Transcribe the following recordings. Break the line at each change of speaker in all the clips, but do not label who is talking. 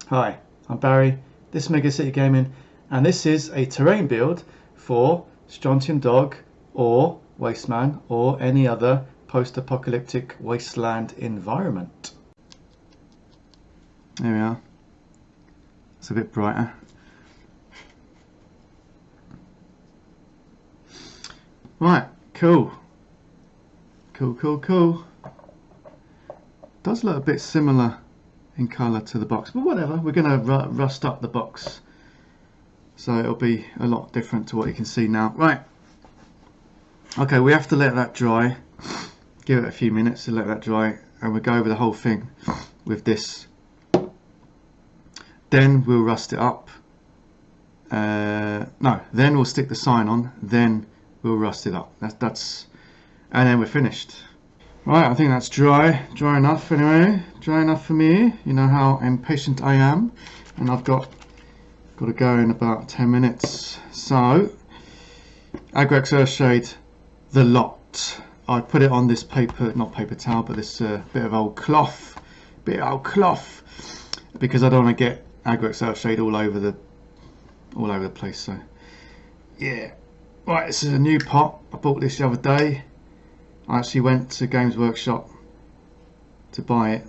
Hi, I'm Barry, this is Mega City Gaming, and this is a terrain build for Strontium Dog or Wasteman or any other post-apocalyptic wasteland environment. There we are. It's a bit brighter. Right, cool. Cool. Does look a bit similar in colour to the box, but whatever, we're going to rust up the box so it'll be a lot different to what you can see now. Right, okay, we have to let that dry, give it a few minutes to let that dry, and we'll go over the whole thing with this. Then we'll rust it up, then we'll stick the sign on, then we'll rust it up. That's and then we're finished. Right, I think that's dry enough anyway, dry enough for me. You know how impatient I am, and I've got to go in about 10 minutes. So, Agrex Earthshade, the lot. I put it on this paper, not paper towel, but this bit of old cloth, because I don't want to get Agrex Earthshade all over the place. So, yeah. Right, this is a new pot. I bought this the other day. I actually went to Games Workshop to buy it,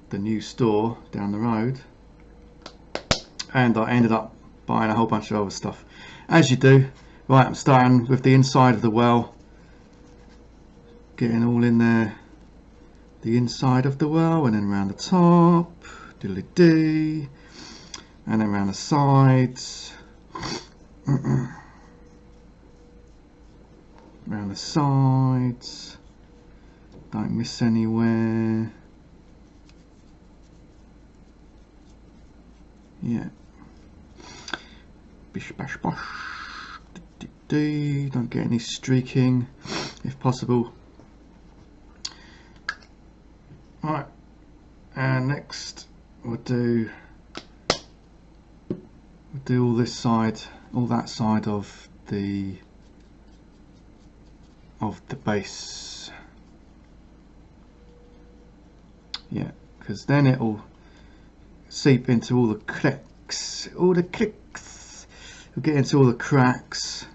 the new store down the road, and I ended up buying a whole bunch of other stuff, as you do. Right, I'm starting with the inside of the well, getting all in there, the inside of the well, and then around the top, diddly-dee, and then around the sides. Around the sides, don't miss anywhere. Yeah, bish bash bosh, don't get any streaking if possible. Right, and next we'll do all this side, all that side of the base. Yeah, because then it'll seep into all the clicks, we'll get into all the cracks,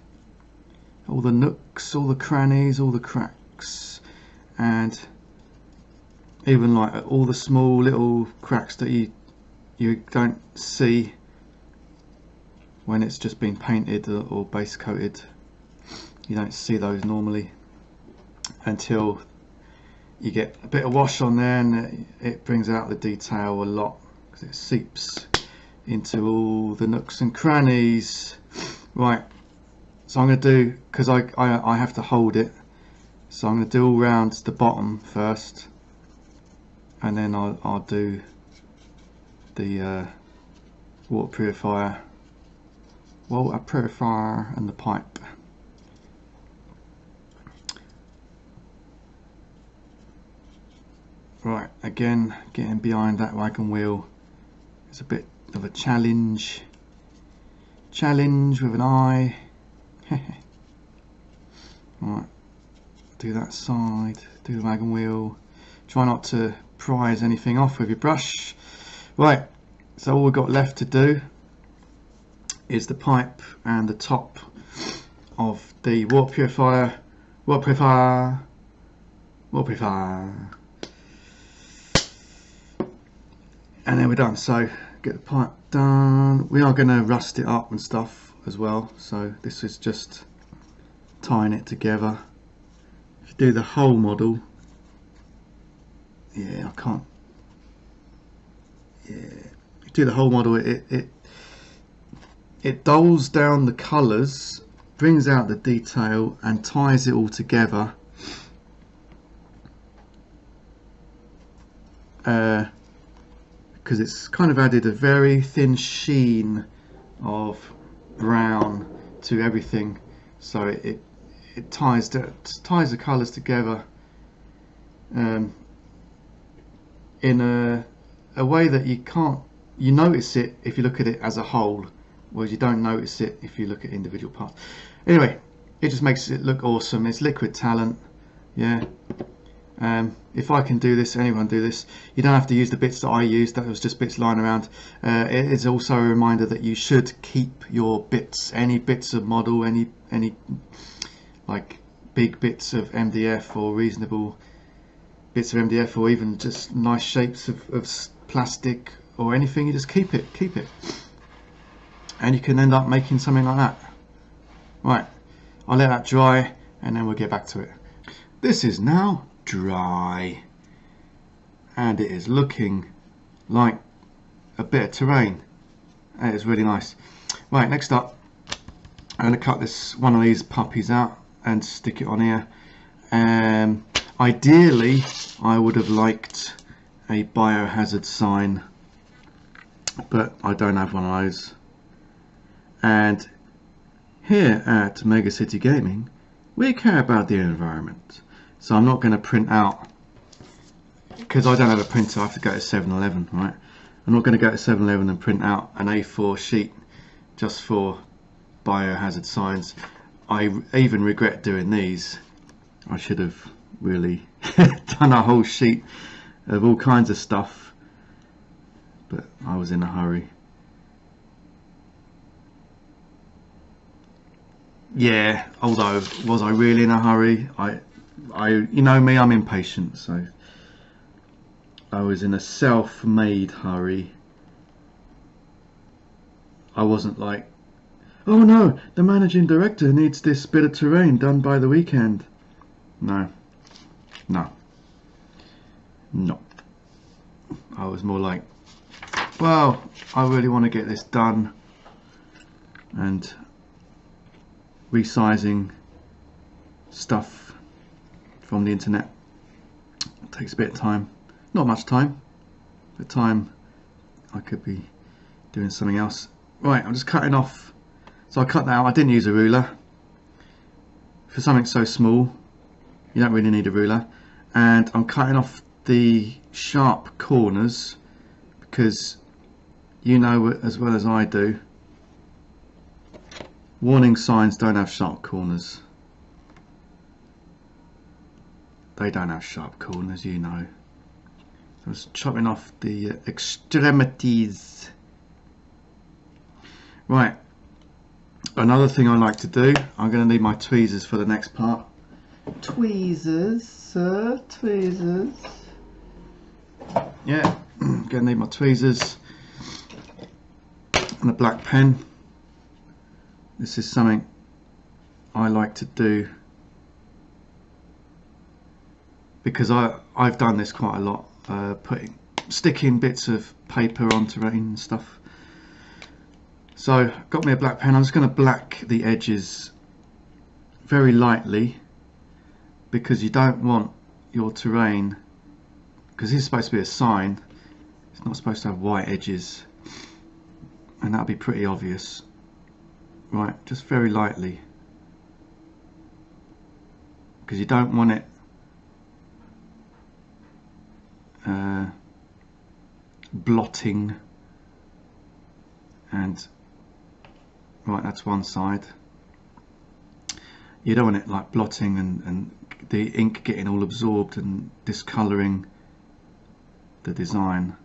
all the nooks, all the crannies, all the cracks, and even like all the small little cracks that you don't see when it's just been painted or base coated. You don't see those normally until you get a bit of wash on there, and it brings out the detail a lot because it seeps into all the nooks and crannies. Right, so I'm going to do, because I have to hold it, so I'm going to do all round the bottom first, and then I'll do the water purifier and the pipe. Right, again, getting behind that wagon wheel is a bit of a challenge with an eye. Right, do that side, do the wagon wheel, try not to prise anything off with your brush. Right, so all we've got left to do is the pipe and the top of the water purifier. And then we're done. So get the pipe done. We are going to rust it up and stuff as well, so this is just tying it together. If you do the whole model, yeah, I can't, yeah, if you do the whole model, it dulls down the colours, brings out the detail, and ties it all together. Because it's kind of added a very thin sheen of brown to everything, so it ties the colours together in a way that you notice it if you look at it as a whole, whereas you don't notice it if you look at individual parts. Anyway, it just makes it look awesome. It's liquid talent, yeah. If I can do this, anyone do this. You don't have to use the bits that I used. That was just bits lying around. It is also a reminder that you should keep your bits, any bits of model, any like big bits of MDF or reasonable bits of MDF, or even just nice shapes of plastic or anything. You just keep it, and you can end up making something like that. Right, I'll let that dry and then we'll get back to it. This is now dry and it is looking like a bit of terrain. It is really nice. Right, next up I'm going to cut one of these puppies out and stick it on here. Ideally I would have liked a biohazard sign, but I don't have one of those. And here at Mega City Gaming we care about the environment. So I'm not going to print out, because I don't have a printer, I have to go to 7-Eleven, right? I'm not going to go to 7-Eleven and print out an A4 sheet just for biohazard signs. I even regret doing these. I should have really done a whole sheet of all kinds of stuff, but I was in a hurry. Yeah, although was I really in a hurry? You know me, I'm impatient, so I was in a self-made hurry. I wasn't like, oh no, the managing director needs this bit of terrain done by the weekend. No. I was more like, well, I really want to get this done, and resizing stuff from the internet takes a bit of time. Not much time, but time I could be doing something else. Right, I'm just cutting off. So I cut that out. I didn't use a ruler. For something so small, you don't really need a ruler. And I'm cutting off the sharp corners because you know as well as I do, warning signs don't have sharp corners. They don't have sharp corners, you know. So I was chopping off the extremities. Right, another thing I like to do, I'm going to need my tweezers for the next part. Tweezers, sir, tweezers. Yeah, I'm going to need my tweezers and a black pen. This is something I like to do because I've done this quite a lot, sticking bits of paper on terrain and stuff. So got me a black pen. I'm just going to black the edges very lightly because you don't want your terrain, because this is supposed to be a sign, it's not supposed to have white edges, and that'll be pretty obvious. Right, just very lightly, because you don't want it blotting. And right, that's one side. You don't want it like blotting and the ink getting all absorbed and discolouring the design.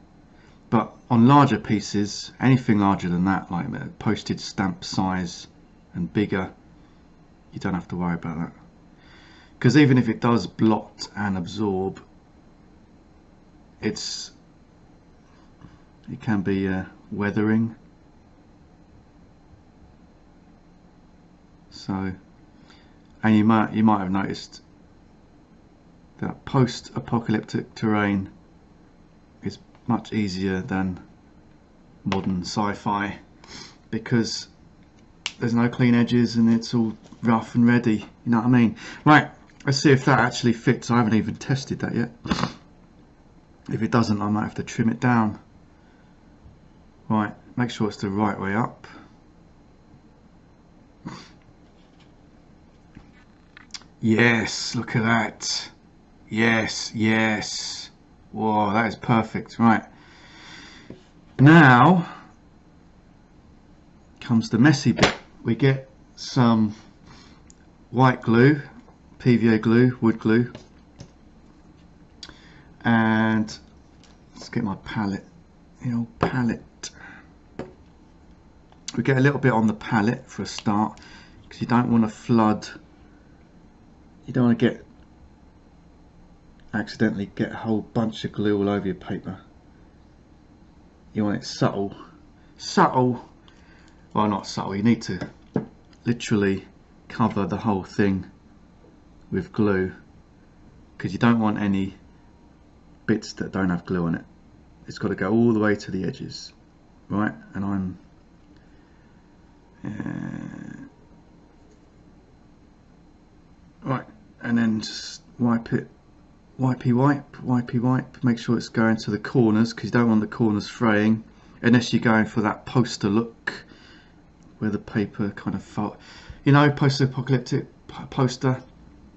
But on larger pieces, anything larger than that, like a postage stamp size and bigger, you don't have to worry about that. Because even if it does blot and absorb, it can be weathering. So, and you might have noticed that post-apocalyptic terrain is much easier than modern sci-fi because there's no clean edges and it's all rough and ready, you know what I mean? Right, let's see if that actually fits. I haven't even tested that yet. If it doesn't, I might have to trim it down. Right, make sure it's the right way up. Yes, look at that. Yes, yes. Whoa, that is perfect. Right. Now comes the messy bit. We get some white glue, PVA glue, wood glue, And let's get my palette, you know, palette. We get a little bit on the palette for a start, because you don't want to flood, you don't want to accidentally get a whole bunch of glue all over your paper. You want it subtle, well, not subtle, you need to literally cover the whole thing with glue, because you don't want any bits that don't have glue on it. It's got to go all the way to the edges, right? And I'm right, and then just wipe it, wipey wipe, make sure it's going to the corners, because you don't want the corners fraying, unless you're going for that poster look where the paper kind of fold, you know, post-apocalyptic poster,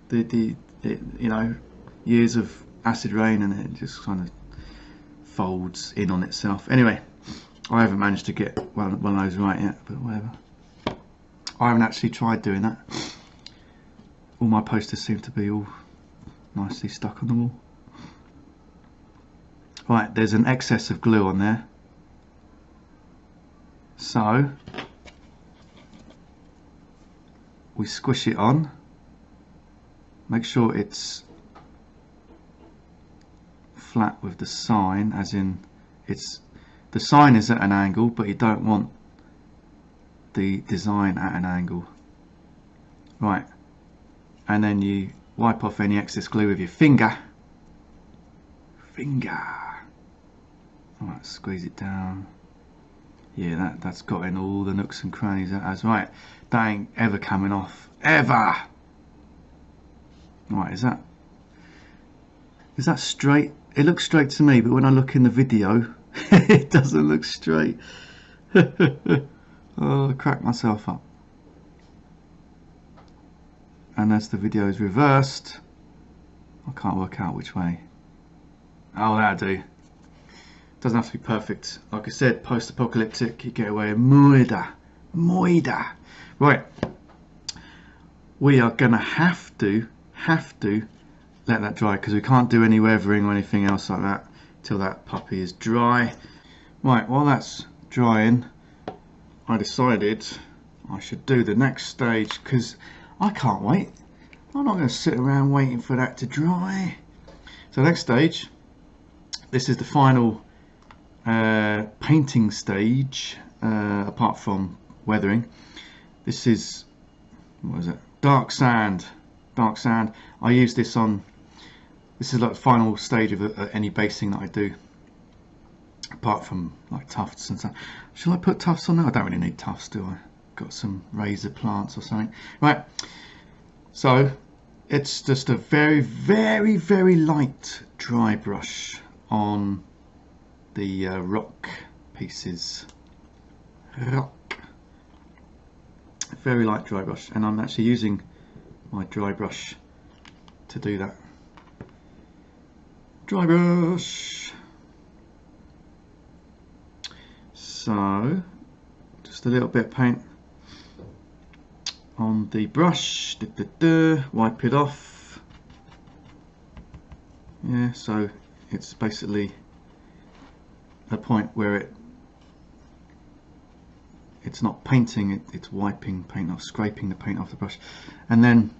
the you know, years of acid rain, and it just kind of folds in on itself. Anyway, I haven't managed to get one of those right yet, but whatever. I haven't actually tried doing that. All my posters seem to be all nicely stuck on the wall. Right, there's an excess of glue on there, so we squish it on, make sure it's flat with the sign, as in the sign is at an angle, but you don't want the design at an angle. Right, and then you wipe off any excess glue with your finger. Alright, squeeze it down. Yeah, that's got in all the nooks and crannies. That's right. That ain't ever coming off, ever. Right, is that straight? It looks straight to me, but when I look in the video, it doesn't look straight. Oh, I cracked myself up. And as the video is reversed, I can't work out which way. Oh, that'll do. Doesn't have to be perfect. Like I said, post-apocalyptic, you get away with moida. Right. We are gonna have to let that dry, because we can't do any weathering or anything else like that till that puppy is dry. Right, while that's drying, I decided I should do the next stage, because I can't wait. I'm not going to sit around waiting for that to dry. So next stage, this is the final painting stage, apart from weathering. This is, what is it? Dark sand. I use this on, this is like the final stage of any basing that I do, apart from like tufts and stuff. Shall I put tufts on there? I don't really need tufts, do I? Got some razor plants or something. Right, so it's just a very light dry brush on the rock pieces. Very light dry brush, and I'm actually using my dry brush to do that. Dry brush. So just a little bit of paint on the brush, wipe it off. Yeah, so it's basically a point where it's not painting, it's wiping paint off, scraping the paint off the brush, and then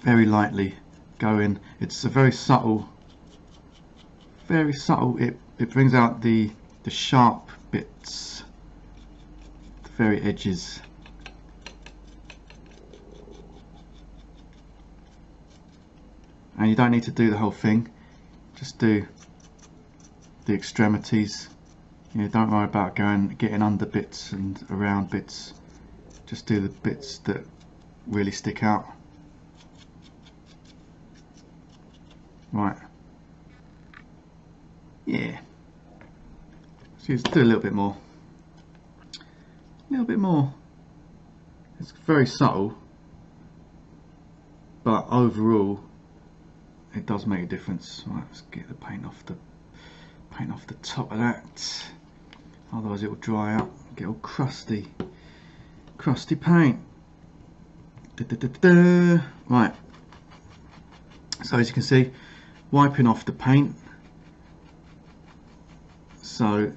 very lightly go in. It's a very subtle, it brings out the sharp bits, the very edges. And you don't need to do the whole thing, just do the extremities. You know, don't worry about getting under bits and around bits, just do the bits that really stick out. Right, yeah, so just do a little bit more, it's very subtle, but overall it does make a difference. Right, let's get the paint off the top of that, otherwise it will dry out, get all crusty paint. Right, so as you can see, wiping off the paint, so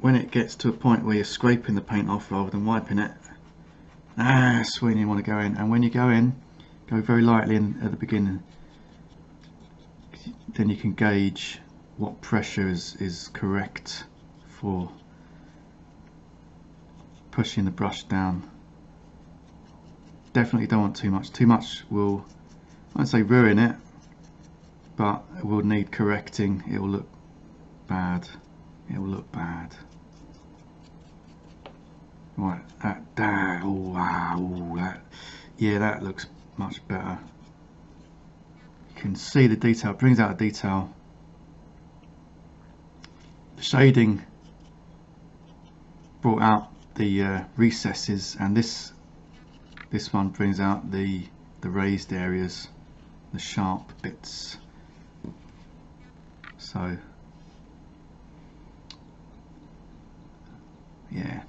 when it gets to a point where you're scraping the paint off rather than wiping it, that's when you want to go in. And when you go in, go very lightly in at the beginning, then you can gauge what pressure is correct for pushing the brush down. Definitely don't want too much. Too much will, I won't say ruin it, but it will need correcting. It will look bad. It will look bad. Right, that, oh wow, that, yeah, that looks much better. You can see the detail, it brings out the detail. The shading brought out the recesses, and this one brings out the raised areas, the sharp bits. So yeah,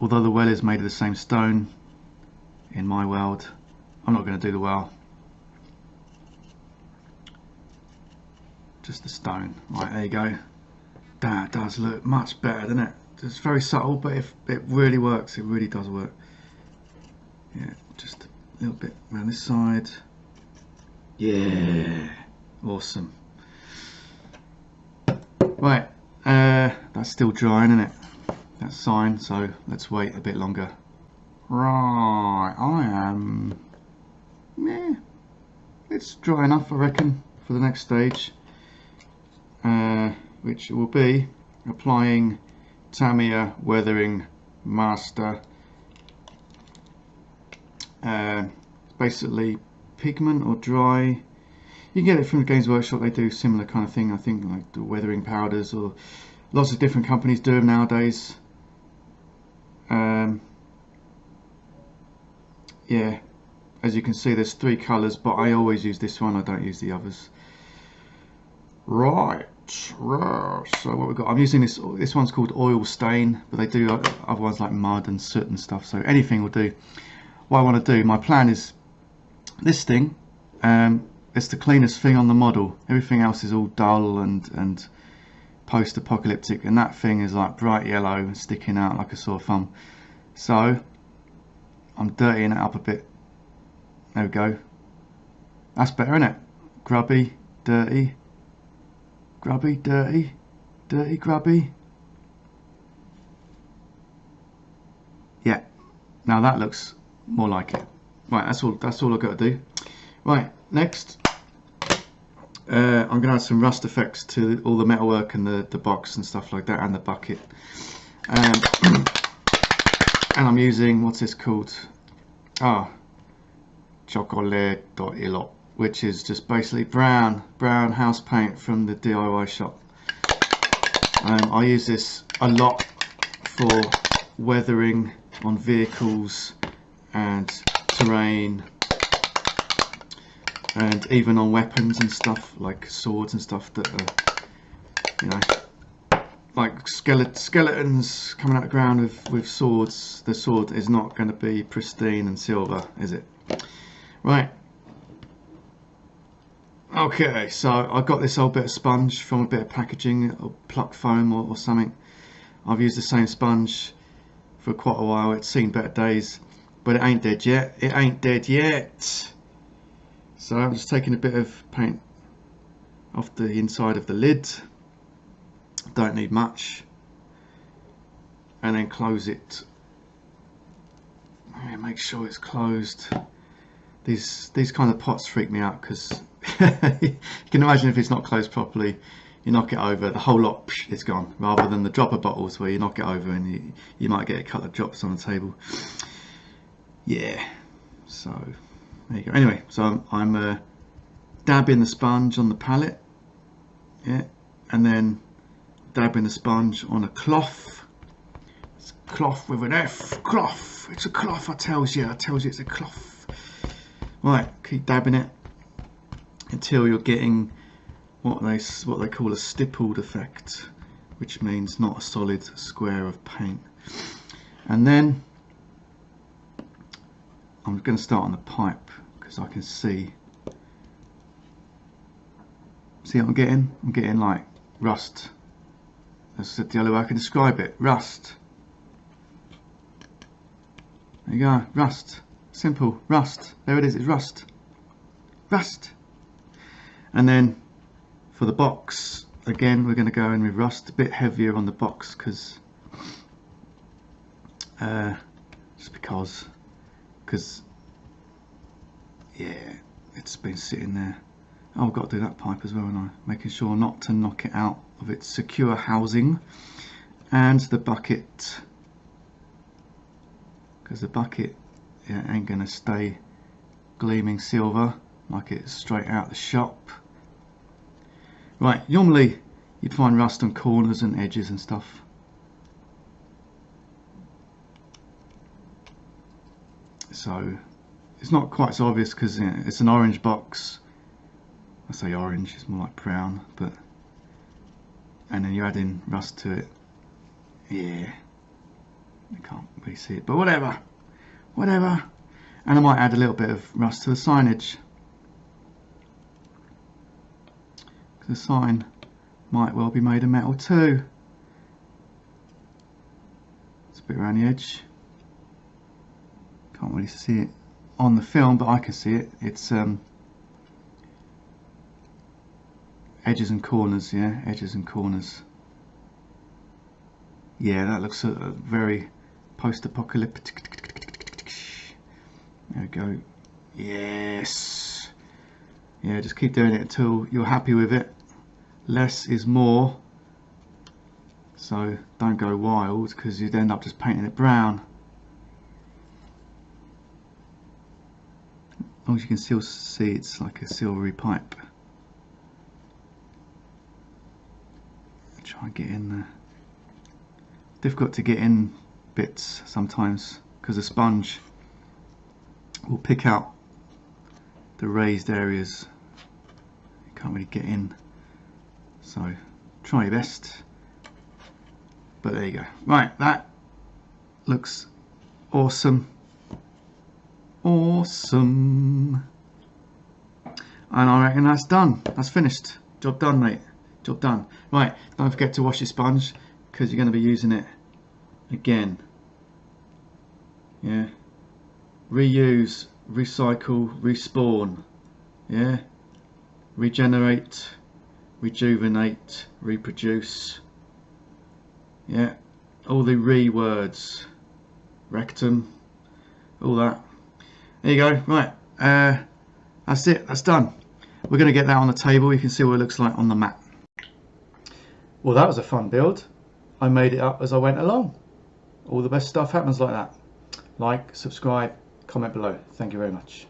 although the well is made of the same stone, in my world, I'm not going to do the well, just the stone. Right, there you go. That does look much better, doesn't it? It's very subtle, but if it really works, it really does work. Yeah, just a little bit around this side. Yeah, awesome. Right, that's still drying, isn't it? That's fine, so let's wait a bit longer. Right, yeah, it's dry enough, I reckon, for the next stage, which will be applying Tamiya Weathering Master. Basically pigment or dry. You can get it from the Games Workshop. They do similar kind of thing, I think, like the weathering powders, or lots of different companies do them nowadays. Yeah, as you can see, there's 3 colours, but I always use this one. I don't use the others. Right, so what we've got, I'm using this one's called Oil Stain, but they do other ones like mud and soot and stuff, so anything will do. What I want to do, my plan is this thing, it's the cleanest thing on the model. Everything else is all dull and post-apocalyptic, and that thing is like bright yellow and sticking out like a sore thumb. So I'm dirtying it up a bit. There we go. That's better, isn't it? Grubby, dirty, grubby, dirty, dirty, grubby. Yeah, now that looks more like it. Right, that's all I've got to do. Right, next I'm going to add some rust effects to all the metalwork and the box and stuff like that, and the bucket. And I'm using, what's this called? Chocolate.ilot, which is just basically brown house paint from the DIY shop. I use this a lot for weathering on vehicles and terrain, and even on weapons and stuff like swords and stuff that are, you know, like skeletons coming out of the ground with swords. The sword is not going to be pristine and silver, is it? Right. Okay, so I got this old bit of sponge from a bit of packaging, or plucked foam or something. I've used the same sponge for quite a while. It's seen better days, but it ain't dead yet. It ain't dead yet. So I'm just taking a bit of paint off the inside of the lid. Don't need much, and then close it. Make sure it's closed. These kind of pots freak me out because you can imagine if it's not closed properly, you knock it over, the whole lot is gone, rather than the dropper bottles where you knock it over and you might get a couple of drops on the table. Yeah, so there you go. Anyway, so I'm dabbing the sponge on the palette, yeah, and then dabbing the sponge on a cloth. It's a cloth with an F. Cloth. It's a cloth. I tells you it's a cloth. Right, keep dabbing it until you're getting what they call a stippled effect, which means not a solid square of paint. And then I'm going to start on the pipe because I can see See what I'm getting? I'm getting like rust. That's the only way I can describe it. Rust. There you go. Rust. Simple. Rust. There it is. It's rust. Rust. And then for the box, again, we're going to go in with rust. A bit heavier on the box because just because yeah, it's been sitting there. Oh, I've got to do that pipe as well, and I'm making sure not to knock it out of its secure housing. And the bucket, because the bucket, yeah, ain't gonna stay gleaming silver like it's straight out the shop. Right, normally you'd find rust on corners and edges and stuff. So it's not quite so obvious because it's an orange box. I say orange, it's more like brown, but and then you add in rust to it. Yeah, you can't really see it, but whatever. And I might add a little bit of rust to the signage. The sign might well be made of metal too. It's a bit around the edge. Can't really see it on the film, but I can see it. It's edges and corners, yeah, edges and corners. Yeah, that looks very post-apocalyptic. There we go. Yes. Yeah, just keep doing it until you're happy with it. Less is more. So don't go wild because you'd end up just painting it brown. As long as you can still see it's like a silvery pipe. Try and get in there. Difficult to get in bits sometimes because the sponge will pick out the raised areas. You can't really get in, so try your best. But there you go. Right, that looks awesome. Awesome. And I reckon that's done. That's finished. Job done, mate. Job done. Right, don't forget to wash your sponge because you're going to be using it again. Yeah. Reuse, recycle, respawn. Yeah. Regenerate, rejuvenate, reproduce. Yeah. All the re words. Rectum. All that. There you go. Right. That's it. That's done. We're going to get that on the table. You can see what it looks like on the mat. Well, that was a fun build. I made it up as I went along. All the best stuff happens like that. Like, subscribe, comment below. Thank you very much.